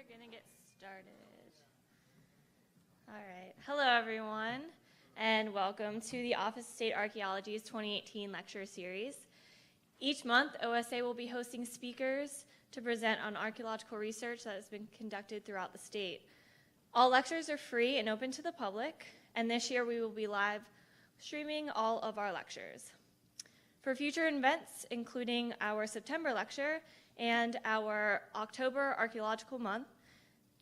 We're gonna get started. All right. Hello, everyone, and welcome to the Office of State Archaeology's 2018 lecture series. Each month, OSA will be hosting speakers to present on archaeological research that has been conducted throughout the state. All lectures are free and open to the public, and this year we will be live streaming all of our lectures. For future events, including our September lecture and our October Archaeological Month,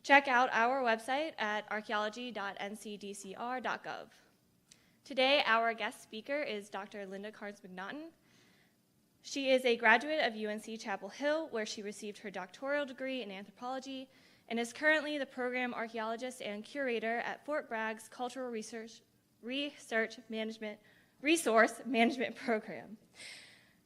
check out our website at archaeology.ncdcr.gov. Today, our guest speaker is Dr. Linda Carnes-McNaughton. She is a graduate of UNC Chapel Hill, where she received her doctoral degree in anthropology and is currently the Program Archaeologist and Curator at Fort Bragg's Cultural Resource Management Program.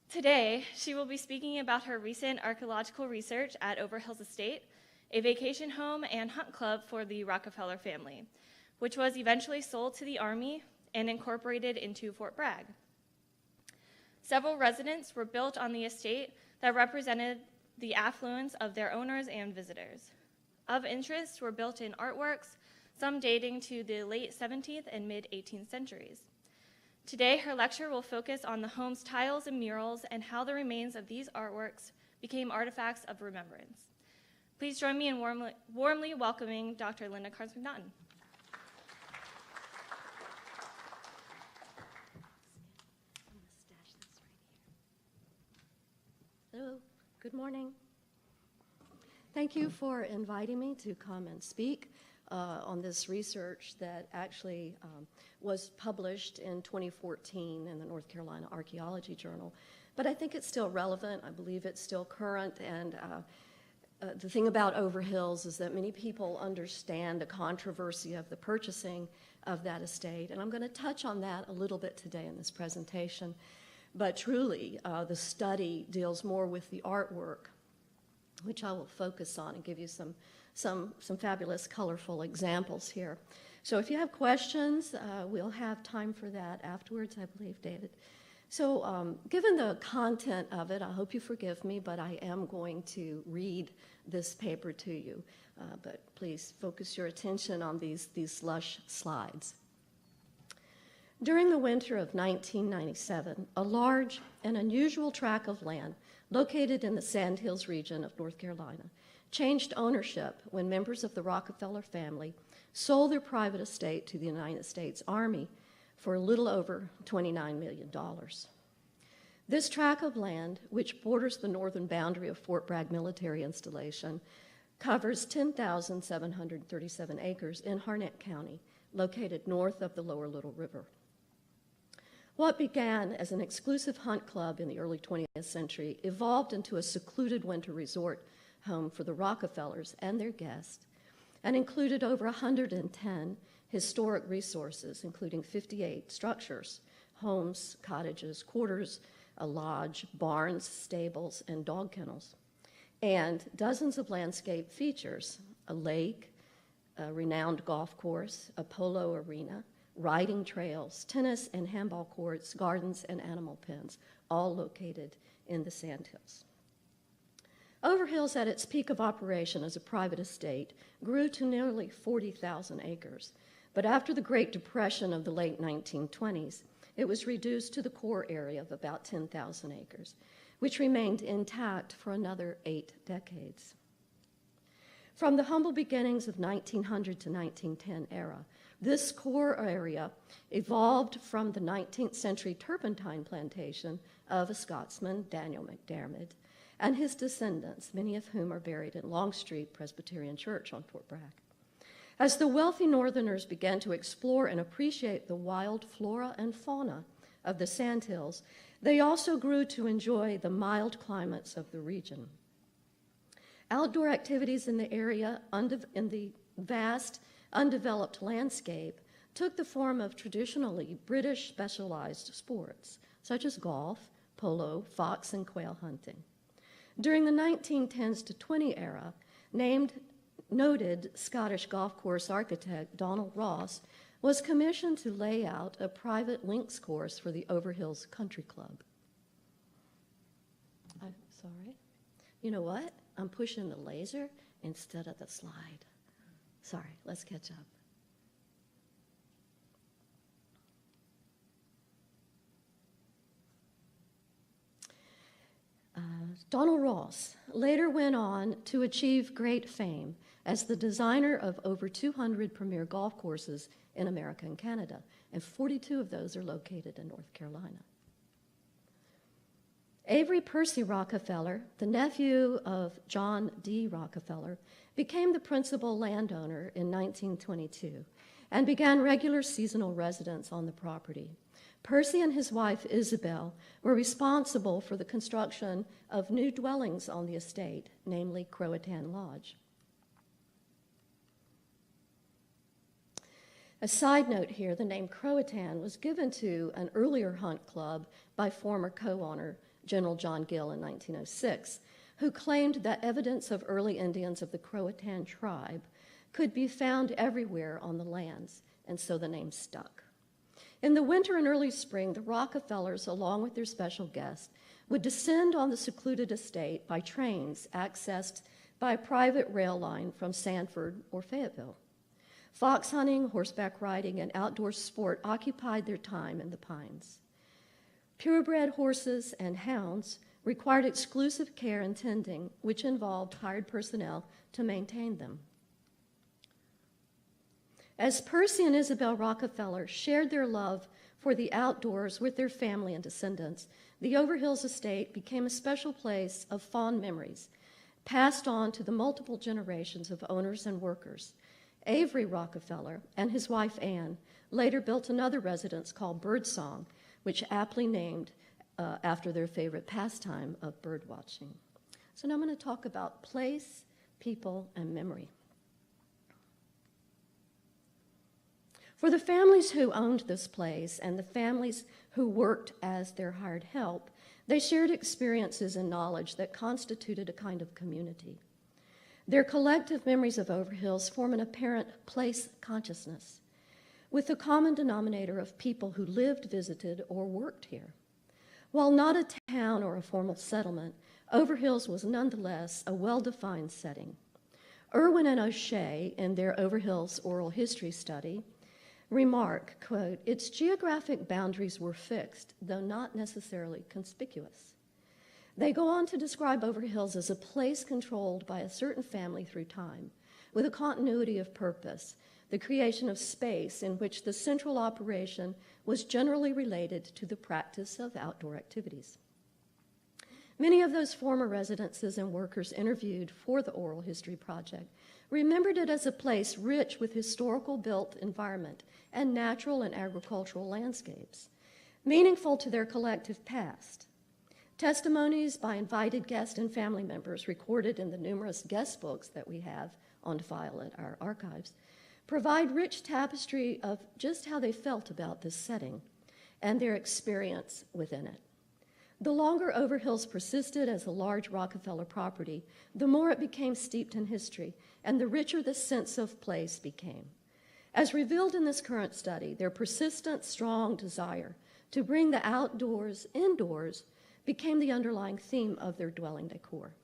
Today, she will be speaking about her recent archaeological research at Overhills Estate, a vacation home and hunt club for the Rockefeller family, which was eventually sold to the Army and incorporated into Fort Bragg. Several residences were built on the estate that represented the affluence of their owners and visitors. Of interest were built-in artworks, some dating to the late 17th and mid-18th centuries. Today, her lecture will focus on the home's tiles and murals and how the remains of these artworks became artifacts of remembrance. Please join me in warmly welcoming Dr. Linda Carnes-McNaughton. Hello, good morning. Thank you for inviting me to come and speak on this research that actually was published in 2014 in the North Carolina Archaeology Journal. But I think it's still relevant. I believe it's still current. And the thing about Overhills is that many people understand the controversy of the purchasing of that estate. And I'm going to touch on that a little bit today in this presentation. But truly, the study deals more with the artwork, which I will focus on and give you some fabulous, colorful examples here. So if you have questions, we'll have time for that afterwards, I believe, David. So given the content of it, I hope you forgive me, but I am going to read this paper to you. But please focus your attention on these lush slides. During the winter of 1997, a large and unusual tract of land located in the Sandhills region of North Carolina changed ownership when members of the Rockefeller family sold their private estate to the United States Army for a little over $29 million. This tract of land, which borders the northern boundary of Fort Bragg military installation, covers 10,737 acres in Harnett County, located north of the lower Little River. What began as an exclusive hunt club in the early 20th century evolved into a secluded winter resort home for the Rockefellers and their guests, and included over 110 historic resources, including 58 structures, homes, cottages, quarters, a lodge, barns, stables, and dog kennels, and dozens of landscape features, a lake, a renowned golf course, a polo arena, riding trails, tennis and handball courts, gardens, and animal pens, all located in the Sandhills. Overhills, at its peak of operation as a private estate, grew to nearly 40,000 acres. But after the Great Depression of the late 1920s, it was reduced to the core area of about 10,000 acres, which remained intact for another 8 decades. From the humble beginnings of 1900 to 1910 era, this core area evolved from the 19th century turpentine plantation of a Scotsman, Daniel McDermott, and his descendants, many of whom are buried in Longstreet Presbyterian Church on Fort Bragg. As the wealthy Northerners began to explore and appreciate the wild flora and fauna of the Sandhills, they also grew to enjoy the mild climates of the region. Outdoor activities in the area, in the vast, undeveloped landscape, took the form of traditionally British specialized sports, such as golf, polo, fox, and quail hunting. During the 1910s to 20 era, noted Scottish golf course architect Donald Ross was commissioned to lay out a private links course for the Overhills Country Club. I'm sorry. You know what? I'm pushing the laser instead of the slide. Sorry, let's catch up. Donald Ross later went on to achieve great fame as the designer of over 200 premier golf courses in America and Canada, and 42 of those are located in North Carolina. Avery Percy Rockefeller, the nephew of John D. Rockefeller, became the principal landowner in 1922 and began regular seasonal residence on the property. Percy and his wife, Isabel, were responsible for the construction of new dwellings on the estate, namely Croatan Lodge. A side note here, the name Croatan was given to an earlier hunt club by former co-owner General John Gill in 1906, who claimed that evidence of early Indians of the Croatan tribe could be found everywhere on the lands, and so the name stuck. In the winter and early spring, the Rockefellers, along with their special guest, would descend on the secluded estate by trains accessed by a private rail line from Sanford or Fayetteville. Fox hunting, horseback riding, and outdoor sport occupied their time in the pines. Purebred horses and hounds required exclusive care and tending, which involved hired personnel to maintain them. As Percy and Isabel Rockefeller shared their love for the outdoors with their family and descendants, the Overhills Estate became a special place of fond memories, passed on to the multiple generations of owners and workers. Avery Rockefeller and his wife Anne later built another residence called Birdsong, which aptly named after their favorite pastime of bird watching. So now I'm going to talk about place, people, and memory. For the families who owned this place and the families who worked as their hired help, they shared experiences and knowledge that constituted a kind of community. Their collective memories of Overhills form an apparent place consciousness, with a common denominator of people who lived, visited, or worked here. While not a town or a formal settlement, Overhills was nonetheless a well-defined setting. Irwin and O'Shea, in their Overhills oral history study, remark, quote, "Its geographic boundaries were fixed, though not necessarily conspicuous." They go on to describe Overhills as a place controlled by a certain family through time, with a continuity of purpose, the creation of space in which the central operation was generally related to the practice of outdoor activities. Many of those former residences and workers interviewed for the Oral History Project remembered it as a place rich with historical built environment and natural and agricultural landscapes, meaningful to their collective past. Testimonies by invited guests and family members recorded in the numerous guest books that we have on file at our archives provide rich tapestry of just how they felt about this setting and their experience within it. The longer Overhills persisted as a large Rockefeller property, the more it became steeped in history, and the richer the sense of place became. As revealed in this current study, their persistent, strong desire to bring the outdoors indoors became the underlying theme of their dwelling decor.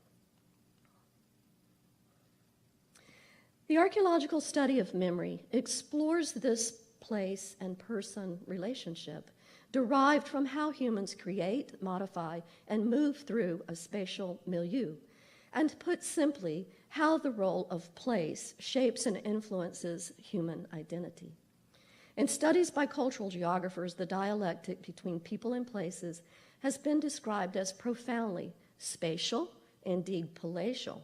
The archaeological study of memory explores this place and person relationship derived from how humans create, modify, and move through a spatial milieu, and put simply, how the role of place shapes and influences human identity. In studies by cultural geographers, the dialectic between people and places has been described as profoundly spatial, indeed palatial,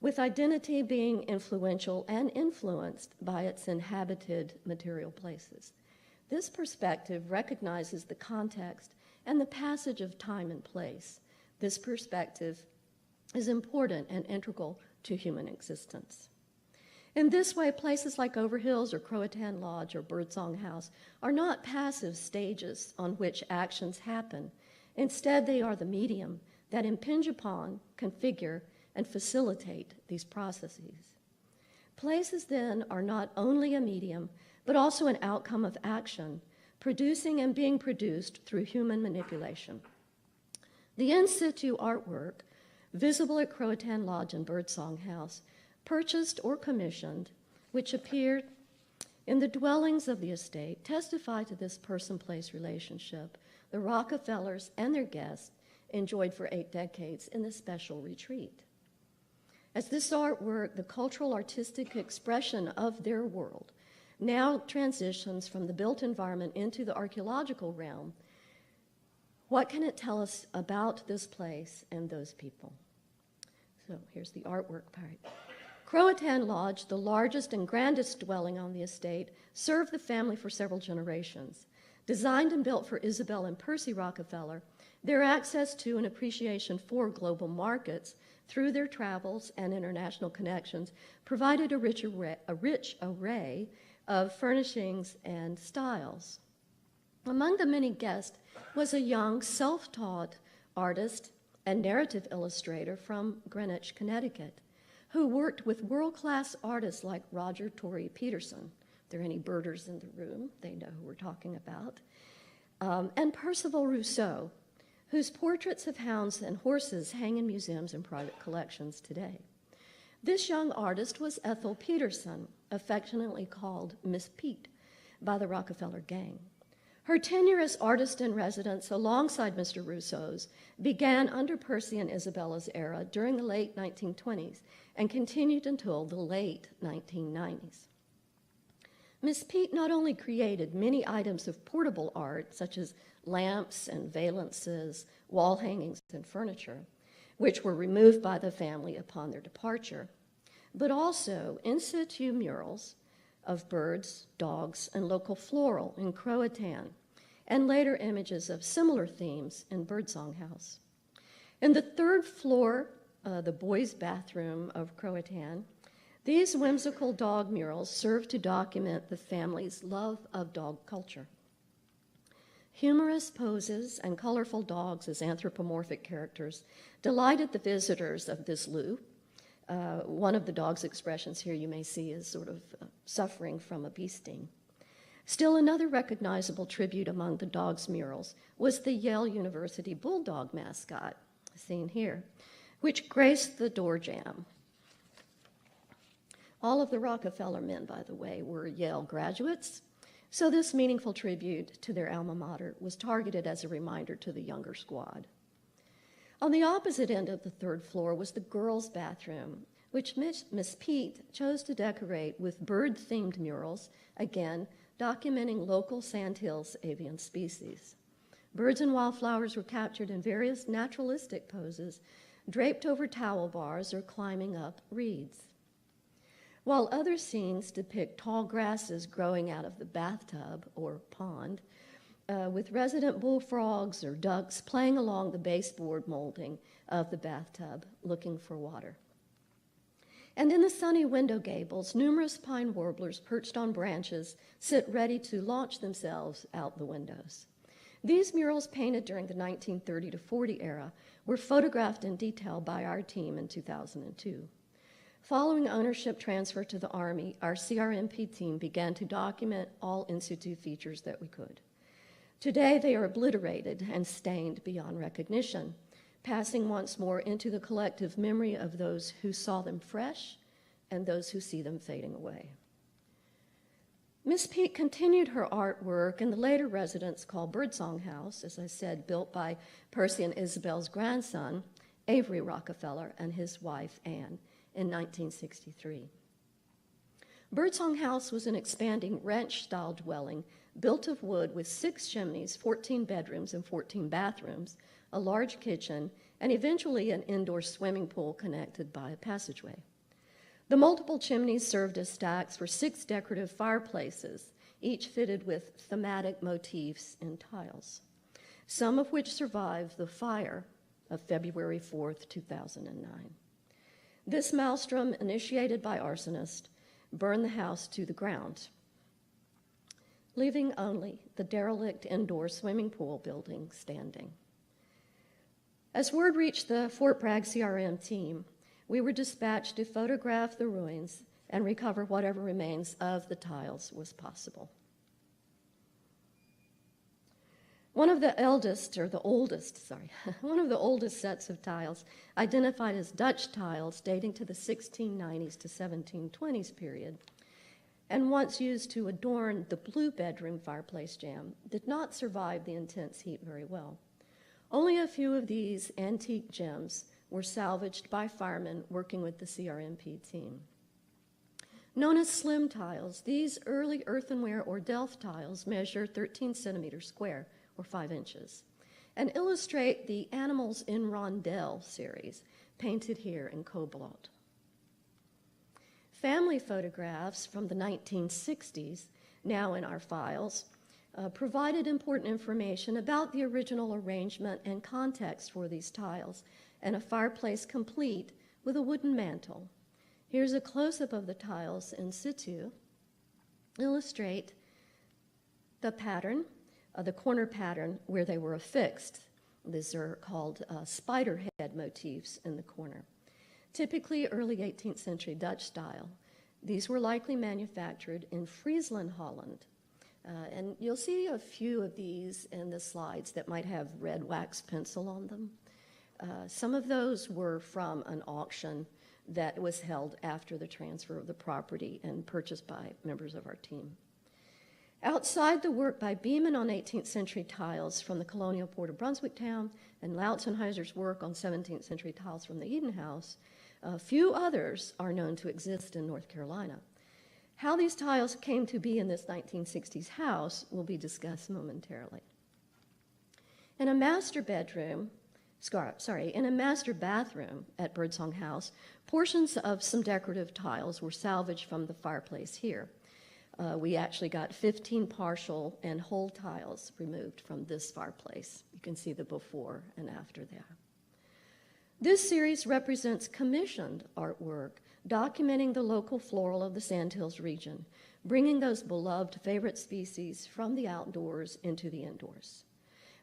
with identity being influential and influenced by its inhabited material places. This perspective recognizes the context and the passage of time and place. This perspective is important and integral to human existence. In this way, places like Overhills or Croatan Lodge or Birdsong House are not passive stages on which actions happen. Instead, they are the medium that impinge upon, configure, and facilitate these processes. Places, then, are not only a medium, but also an outcome of action, producing and being produced through human manipulation. The in situ artwork visible at Croatan Lodge and Birdsong House, purchased or commissioned, which appeared in the dwellings of the estate, testify to this person-place relationship the Rockefellers and their guests enjoyed for 8 decades in this special retreat. As this artwork, the cultural artistic expression of their world, now transitions from the built environment into the archaeological realm, what can it tell us about this place and those people? So here's the artwork part. Croatan Lodge, the largest and grandest dwelling on the estate, served the family for several generations. Designed and built for Isabel and Percy Rockefeller, their access to and appreciation for global markets through their travels and international connections provided a rich array of furnishings and styles. Among the many guests was a young, self-taught artist and narrative illustrator from Greenwich, Connecticut, who worked with world-class artists like Roger Torrey Peterson. If there are any birders in the room, they know who we're talking about. And Percival Rousseau, whose portraits of hounds and horses hang in museums and private collections today. This young artist was Ethel Peterson, affectionately called Miss Pete by the Rockefeller gang. Her tenure as artist in residence alongside Mr. Rousseau's began under Percy and Isabella's era during the late 1920s and continued until the late 1990s. Miss Pete not only created many items of portable art, such as lamps and valances, wall hangings, and furniture, which were removed by the family upon their departure, but also in situ murals of birds, dogs, and local floral in Croatan, and later images of similar themes in Birdsong House. In the 3rd floor, the boys' bathroom of Croatan, these whimsical dog murals serve to document the family's love of dog culture. Humorous poses and colorful dogs as anthropomorphic characters delighted the visitors of this loo. One of the dog's expressions here you may see is sort of suffering from a bee sting. Still another recognizable tribute among the dog's murals was the Yale University Bulldog mascot, seen here, which graced the door jamb. All of the Rockefeller men, by the way, were Yale graduates, so this meaningful tribute to their alma mater was targeted as a reminder to the younger squad. On the opposite end of the 3rd floor was the girls' bathroom, which Miss Pete chose to decorate with bird-themed murals, again, documenting local sandhills avian species. Birds and wildflowers were captured in various naturalistic poses, draped over towel bars or climbing up reeds. While other scenes depict tall grasses growing out of the bathtub or pond, with resident bullfrogs or ducks playing along the baseboard molding of the bathtub, looking for water. And in the sunny window gables, numerous pine warblers perched on branches sit ready to launch themselves out the windows. These murals, painted during the 1930 to 40 era, were photographed in detail by our team in 2002. Following ownership transfer to the Army, our CRMP team began to document all in situ features that we could. Today, they are obliterated and stained beyond recognition, passing once more into the collective memory of those who saw them fresh and those who see them fading away. Miss Pete continued her artwork in the later residence called Birdsong House, as I said, built by Percy and Isabel's grandson, Avery Rockefeller, and his wife, Anne, in 1963. Birdsong House was an expanding ranch-style dwelling built of wood with 6 chimneys, 14 bedrooms, and 14 bathrooms, a large kitchen, and eventually an indoor swimming pool connected by a passageway. The multiple chimneys served as stacks for 6 decorative fireplaces, each fitted with thematic motifs in tiles, some of which survived the fire of February 4th, 2009. This maelstrom, initiated by arsonists, burned the house to the ground, leaving only the derelict indoor swimming pool building standing. As word reached the Fort Bragg CRM team, we were dispatched to photograph the ruins and recover whatever remains of the tiles was possible. One of the oldest one of the oldest sets of tiles identified as Dutch tiles dating to the 1690s to 1720s period, and once used to adorn the blue bedroom fireplace jamb, did not survive the intense heat very well. Only a few of these antique gems were salvaged by firemen working with the CRMP team. Known as slim tiles, these early earthenware or Delft tiles measure 13 centimeters square, or 5 inches, and illustrate the Animals in Rondelle series, painted here in Cobalt. Family photographs from the 1960s, now in our files, provided important information about the original arrangement and context for these tiles, and a fireplace complete with a wooden mantel. Here's a close-up of the tiles in situ, illustrate the pattern, the corner pattern where they were affixed. These are called spider head motifs in the corner. Typically early 18th century Dutch style. These were likely manufactured in Friesland, Holland. And you'll see a few of these in the slides that might have red wax pencil on them. Some of those were from an auction that was held after the transfer of the property and purchased by members of our team. Outside the work by Beeman on 18th century tiles from the colonial port of Brunswick town and Lautzenheiser's work on 17th century tiles from the Eden House, a few others are known to exist in North Carolina. How these tiles came to be in this 1960s house will be discussed momentarily. In a master bathroom at Birdsong House, portions of some decorative tiles were salvaged from the fireplace here. We actually got 15 partial and whole tiles removed from this fireplace. You can see the before and after there. This series represents commissioned artwork documenting the local floral of the Sandhills region, bringing those beloved favorite species from the outdoors into the indoors.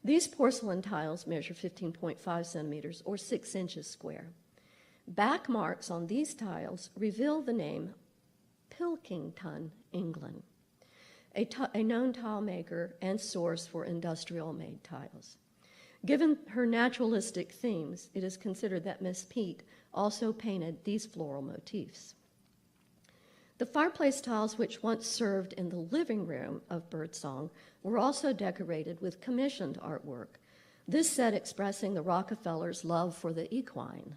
These porcelain tiles measure 15.5 centimeters or 6 inches square. Back marks on these tiles reveal the name Pilkington, England, a known tile maker and source for industrial-made tiles. Given her naturalistic themes, it is considered that Miss Pete also painted these floral motifs. The fireplace tiles, which once served in the living room of Birdsong, were also decorated with commissioned artwork, this set expressing the Rockefellers' love for the equine.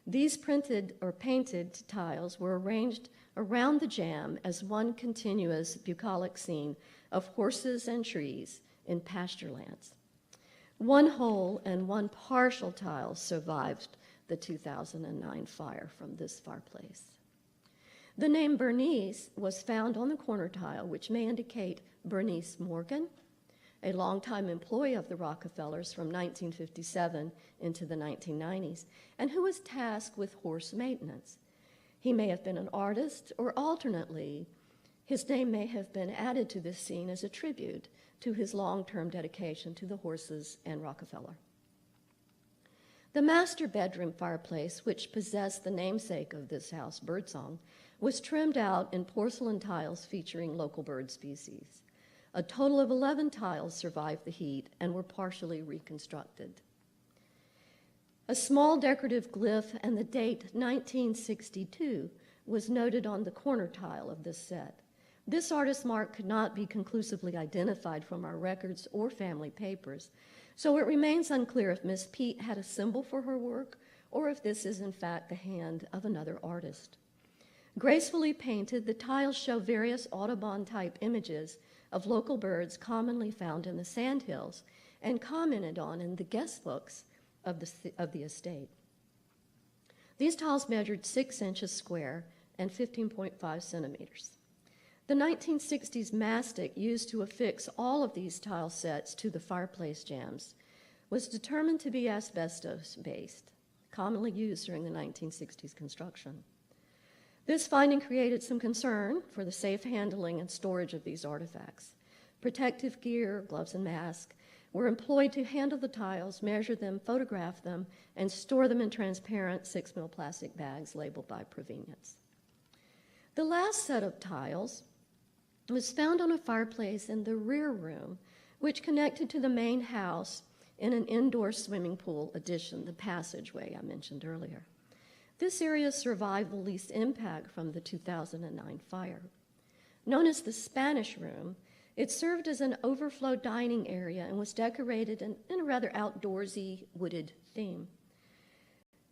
These printed or painted tiles were arranged around the jamb as one continuous bucolic scene of horses and trees in pasture lands. One whole and one partial tile survived the 2009 fire from this fireplace. The name Bernice was found on the corner tile, which may indicate Bernice Morgan, a longtime employee of the Rockefellers from 1957 into the 1990s, and who was tasked with horse maintenance. He may have been an artist, or alternately, his name may have been added to this scene as a tribute to his long-term dedication to the horses and Rockefeller. The master bedroom fireplace, which possessed the namesake of this house, Birdsong, was trimmed out in porcelain tiles featuring local bird species. A total of 11 tiles survived the heat and were partially reconstructed. A small decorative glyph and the date 1962 was noted on the corner tile of this set. This artist's mark could not be conclusively identified from our records or family papers, so it remains unclear if Miss Pete had a symbol for her work or if this is in fact the hand of another artist. Gracefully painted, the tiles show various Audubon-type images of local birds commonly found in the Sandhills and commented on in the guest books of the estate. These tiles measured 6 inches square and 15.5 centimeters. The 1960s mastic used to affix all of these tile sets to the fireplace jambs was determined to be asbestos-based, commonly used during the 1960s construction. This finding created some concern for the safe handling and storage of these artifacts. Protective gear, gloves and masks, were employed to handle the tiles, measure them, photograph them, and store them in transparent 6mm plastic bags labeled by provenience. The last set of tiles was found on a fireplace in the rear room which connected to the main house in an indoor swimming pool addition, the passageway I mentioned earlier. This area survived the least impact from the 2009 fire. Known as the Spanish Room, it served as an overflow dining area and was decorated in a rather outdoorsy, wooded theme.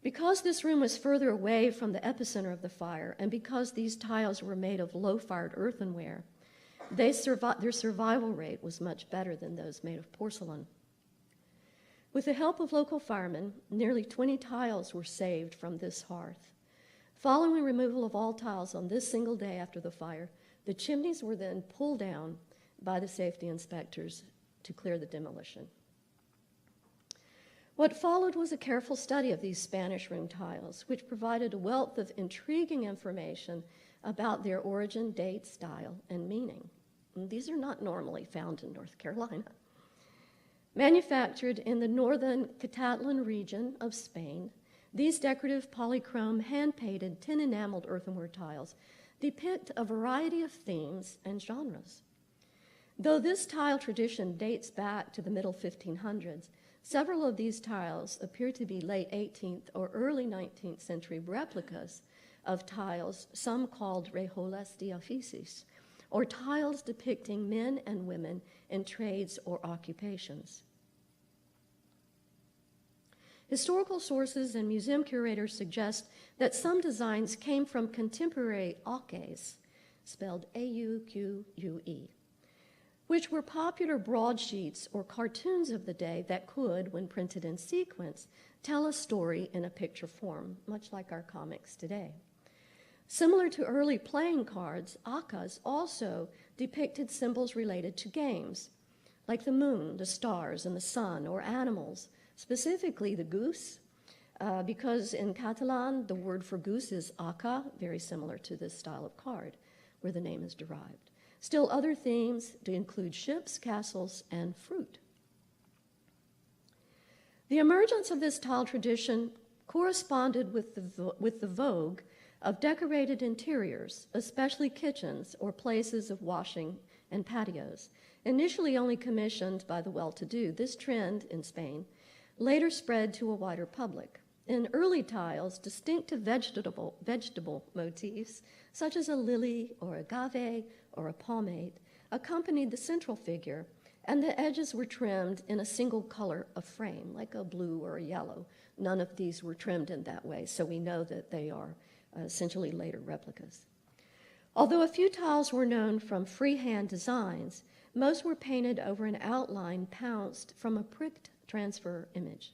Because this room was further away from the epicenter of the fire, and because these tiles were made of low-fired earthenware, their survival rate was much better than those made of porcelain. With the help of local firemen, nearly 20 tiles were saved from this hearth. Following removal of all tiles on this single day after the fire, the chimneys were then pulled down by the safety inspectors to clear the demolition. What followed was a careful study of these Spanish room tiles, which provided a wealth of intriguing information about their origin, date, style, and meaning. And these are not normally found in North Carolina. Manufactured in the northern Catalan region of Spain, these decorative polychrome hand-painted tin enameled earthenware tiles depict a variety of themes and genres. Though this tile tradition dates back to the middle 1500s, several of these tiles appear to be late 18th or early 19th century replicas of tiles, some called rejoles de oficios, or tiles depicting men and women in trades or occupations. Historical sources and museum curators suggest that some designs came from contemporary auques, spelled A-U-Q-U-E, which were popular broadsheets or cartoons of the day that could, when printed in sequence, tell a story in a picture form, much like our comics today. Similar to early playing cards, aucas also depicted symbols related to games, like the moon, the stars, and the sun, or animals, specifically the goose, because in Catalan, the word for goose is auca, very similar to this style of card, where the name is derived. Still, other themes do include ships, castles, and fruit. The emergence of this tile tradition corresponded with the vogue of decorated interiors, especially kitchens or places of washing and patios. Initially only commissioned by the well-to-do, this trend in Spain later spread to a wider public. In early tiles, distinctive vegetable motifs, such as a lily or agave or a pomade, accompanied the central figure, and the edges were trimmed in a single color of frame, like a blue or a yellow. None of these were trimmed in that way, so we know that they are essentially later replicas. Although a few tiles were known from freehand designs, most were painted over an outline pounced from a pricked transfer image.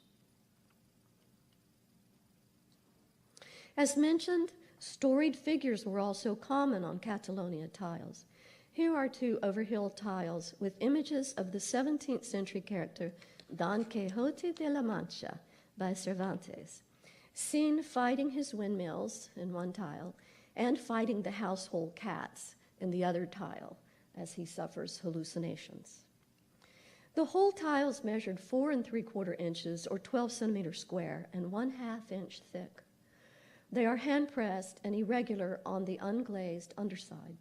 As mentioned, storied figures were also common on Catalonia tiles. Here are two Overhill tiles with images of the 17th century character Don Quixote de la Mancha by Cervantes, seen fighting his windmills in one tile and fighting the household cats in the other tile as he suffers hallucinations. The whole tiles measured 4 3/4 inches or 12 centimeters square and 1/2 inch thick. They are hand-pressed and irregular on the unglazed underside.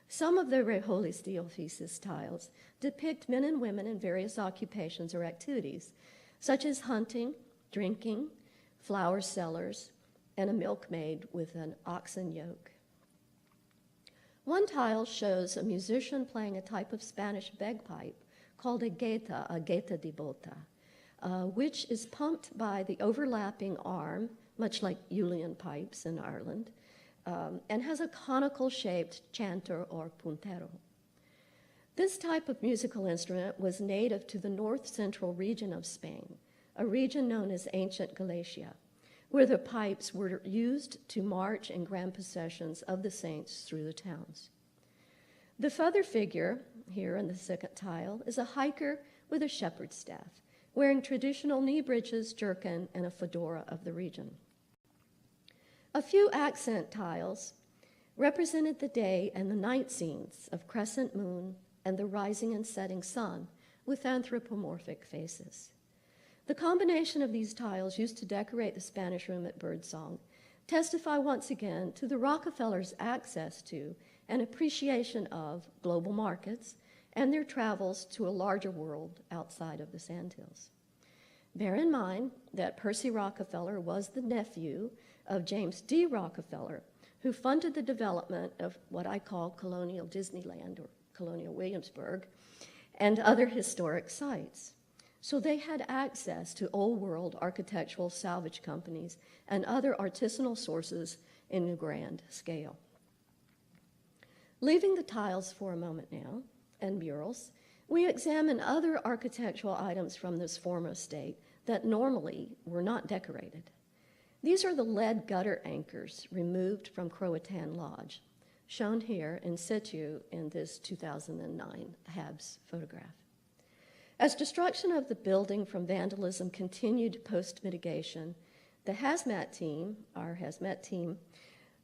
Some of the rejoles de oficios tiles depict men and women in various occupations or activities, such as hunting, drinking, flower sellers, and a milkmaid with an oxen yoke. One tile shows a musician playing a type of Spanish bagpipe called a gaita de bota, which is pumped by the overlapping arm, much like Julian pipes in Ireland, and has a conical-shaped chanter or puntero. This type of musical instrument was native to the north-central region of Spain, a region known as ancient Galicia, where the pipes were used to march in grand processions of the saints through the towns. The feather figure, here in the second tile, is a hiker with a shepherd's staff, wearing traditional knee breeches, jerkin, and a fedora of the region. A few accent tiles represented the day and the night scenes of crescent moon and the rising and setting sun with anthropomorphic faces. The combination of these tiles used to decorate the Spanish Room at Birdsong testify once again to the Rockefellers' access to and appreciation of global markets and their travels to a larger world outside of the Sandhills. Bear in mind that Percy Rockefeller was the nephew of James D. Rockefeller, who funded the development of what I call Colonial Disneyland, or Colonial Williamsburg, and other historic sites. So they had access to old world architectural salvage companies and other artisanal sources in a grand scale. Leaving the tiles for a moment now, and murals, we examine other architectural items from this former estate that normally were not decorated. These are the lead gutter anchors removed from Croatan Lodge, shown here in situ in this 2009 Habs photograph. As destruction of the building from vandalism continued post-mitigation, the hazmat team, our hazmat team,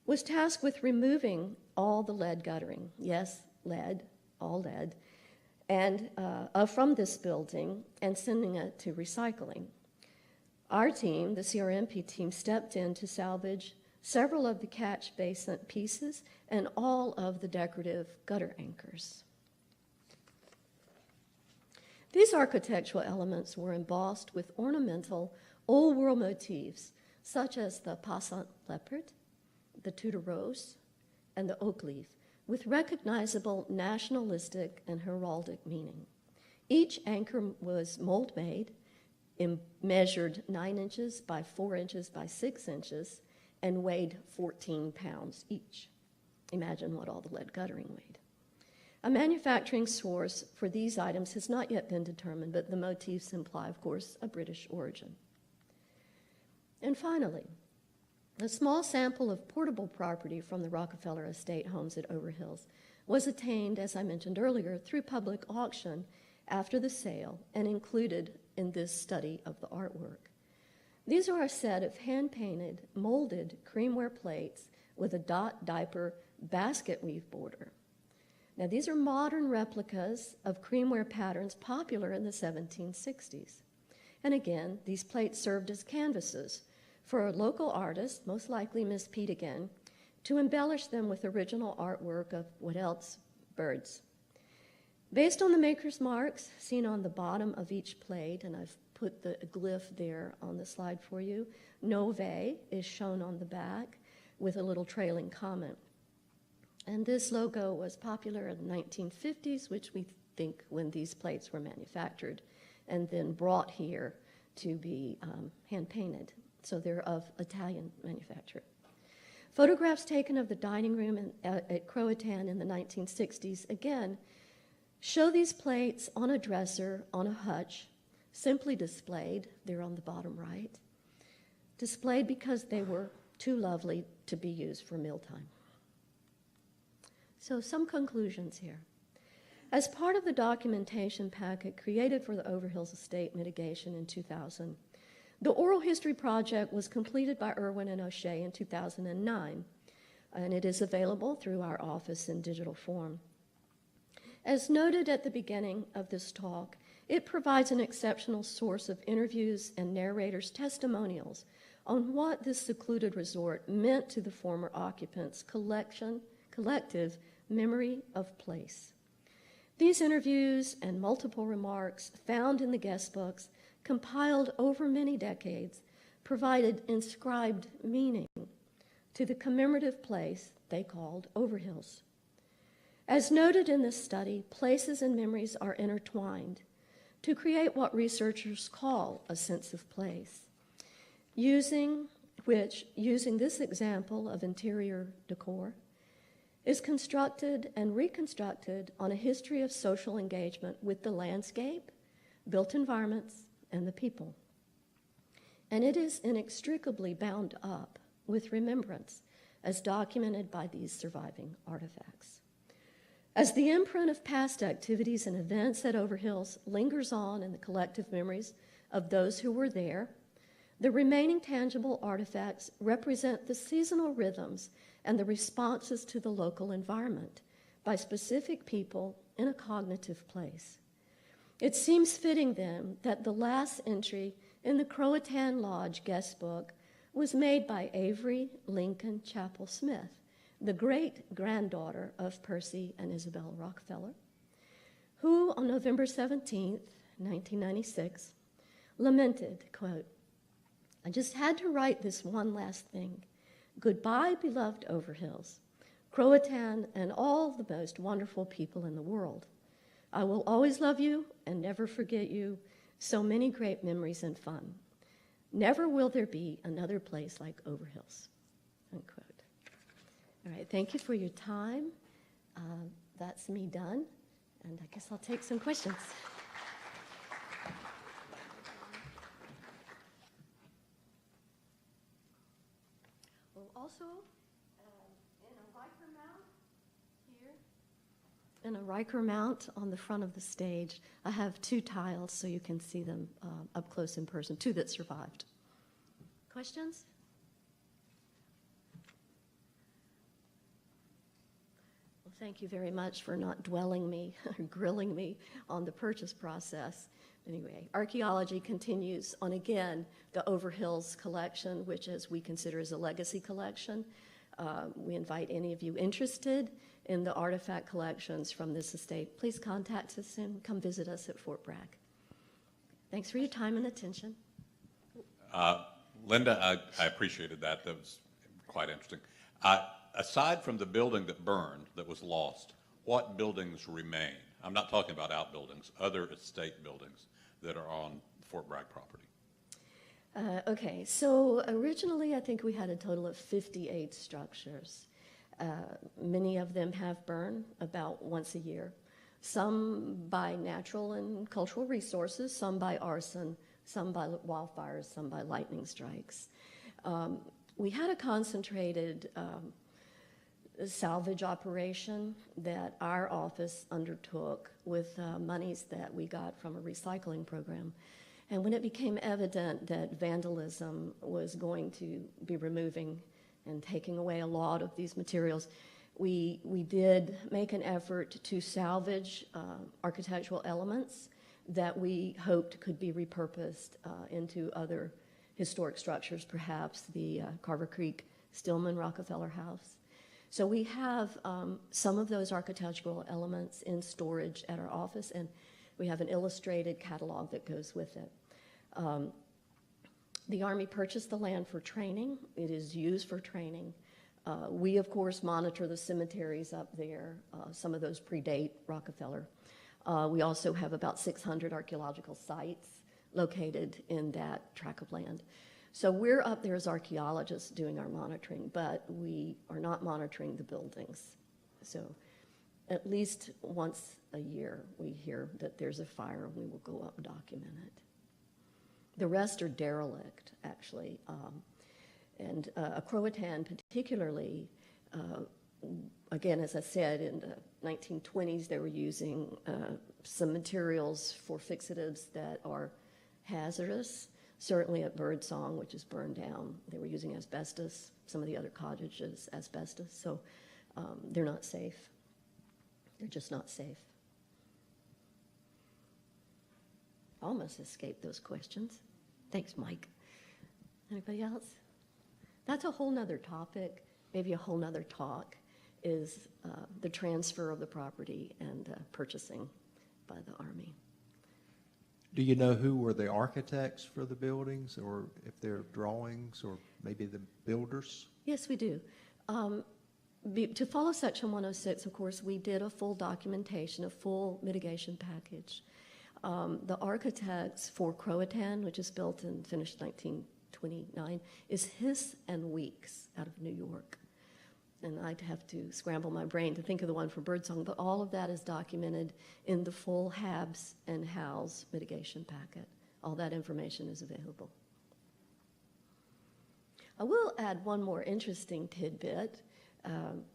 was tasked with removing all the lead guttering, yes, lead, all lead, and from this building and sending it to recycling. Our team, the CRMP team, stepped in to salvage several of the catch basin pieces and all of the decorative gutter anchors. These architectural elements were embossed with ornamental old world motifs such as the passant leopard, the Tudor rose, and the oak leaf, with recognizable nationalistic and heraldic meaning. Each anchor was mold-made, measured 9 inches by 4 inches by 6 inches, and weighed 14 pounds each. Imagine what all the lead guttering weighed. A manufacturing source for these items has not yet been determined, but the motifs imply, of course, a British origin. And finally, a small sample of portable property from the Rockefeller estate homes at Overhills was attained, as I mentioned earlier, through public auction after the sale and included in this study of the artwork. These are a set of hand-painted, molded creamware plates with a dot diaper basket weave border. Now, these are modern replicas of creamware patterns popular in the 1760s. And again, these plates served as canvases for a local artist, most likely Miss Pete again, to embellish them with original artwork of what else? Birds. Based on the maker's marks seen on the bottom of each plate, and I've put the glyph there on the slide for you, Nove is shown on the back with a little trailing comment. And this logo was popular in the 1950s, which we think when these plates were manufactured and then brought here to be hand-painted. So they're of Italian manufacture. Photographs taken of the dining room at Croatan in the 1960s, again, show these plates on a dresser, on a hutch, simply displayed. They're on the bottom right. Displayed because they were too lovely to be used for mealtime. So some conclusions here. As part of the documentation packet created for the Overhills Estate mitigation in 2000, the oral history project was completed by Irwin and O'Shea in 2009, and it is available through our office in digital form. As noted at the beginning of this talk, it provides an exceptional source of interviews and narrators' testimonials on what this secluded resort meant to the former occupants' collective memory of place. These interviews and multiple remarks found in the guest books, compiled over many decades, provided inscribed meaning to the commemorative place they called Overhills. As noted in this study, places and memories are intertwined to create what researchers call a sense of place, using this example of interior decor is constructed and reconstructed on a history of social engagement with the landscape, built environments, and the people. And it is inextricably bound up with remembrance as documented by these surviving artifacts. As the imprint of past activities and events at Overhills lingers on in the collective memories of those who were there, the remaining tangible artifacts represent the seasonal rhythms and the responses to the local environment by specific people in a cognitive place. It seems fitting then that the last entry in the Croatan Lodge guest book was made by Avery Lincoln Chappell Smith, the great-granddaughter of Percy and Isabel Rockefeller, who on November 17th, 1996, lamented, quote, "I just had to write this one last thing. Goodbye, beloved Overhills, Croatan, and all the most wonderful people in the world. I will always love you and never forget you. So many great memories and fun. Never will there be another place like Overhills," unquote. All right, thank you for your time. That's me done, and I guess I'll take some questions. Well, also, in a Riker mount here, in a Riker mount on the front of the stage, I have 2 tiles so you can see them up close in person, 2 that survived. Questions? Well, thank you very much for not dwelling me or grilling me on the purchase process. Anyway, archaeology continues on, again, the Overhills collection, which as we consider as a legacy collection. We invite any of you interested in the artifact collections from this estate, please contact us and come visit us at Fort Bragg. Thanks for your time and attention. Linda, I appreciated that. That was quite interesting. Aside from the building that burned, that was lost, what buildings remain? I'm not talking about outbuildings, other estate buildings that are on Fort Bragg property. Okay, so originally I think we had a total of 58 structures. Many of them have burned about once a year, some by natural and cultural resources, some by arson, some by wildfires, some by lightning strikes. We had a concentrated salvage operation that our office undertook with monies that we got from a recycling program. And when it became evident that vandalism was going to be removing and taking away a lot of these materials, we did make an effort to salvage architectural elements that we hoped could be repurposed into other historic structures, perhaps the Carver Creek Stillman Rockefeller House. So we have some of those architectural elements in storage at our office, and we have an illustrated catalog that goes with it. The Army purchased the land for training. It is used for training. We, of course, monitor the cemeteries up there. Some of those predate Rockefeller. We also have about 600 archaeological sites located in that tract of land. So we're up there as archaeologists doing our monitoring, but we are not monitoring the buildings. So at least once a year we hear that there's a fire and we will go up and document it. The rest are derelict, actually. And a Croatan particularly, again, as I said, in the 1920s they were using some materials for fixatives that are hazardous. Certainly at Birdsong, which is burned down, they were using asbestos. Some of the other cottages, asbestos. So they're not safe. They're just not safe. Almost escaped those questions. Thanks, Mike. Anybody else? That's a whole nother topic, maybe a whole nother talk, is the transfer of the property and purchasing by the Army. Do you know who were the architects for the buildings, or if they're drawings, or maybe the builders? Yes, we do. To follow Section 106, of course, we did a full documentation, a full mitigation package. The architects for Croatan, which is built and finished 1929, is Hiss and Weeks out of New York. And I'd have to scramble my brain to think of the one for Birdsong, but all of that is documented in the full Habs and Howes mitigation packet. All that information is available. I will add one more interesting tidbit.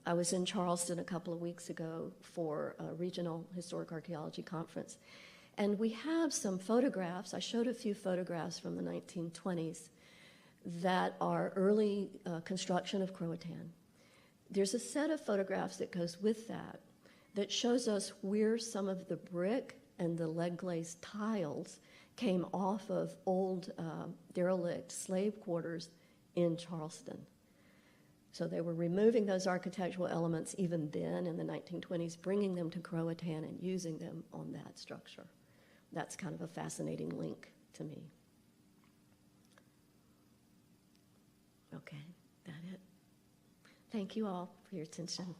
I was in Charleston a couple of weeks ago for a regional historic archaeology conference, and we have some photographs. I showed a few photographs from the 1920s that are early construction of Croatan. There's a set of photographs that goes with that that shows us where some of the brick and the lead glazed tiles came off of old derelict slave quarters in Charleston. So they were removing those architectural elements even then in the 1920s, bringing them to Croatan and using them on that structure. That's kind of a fascinating link to me. Okay, that it. Thank you all for your attention.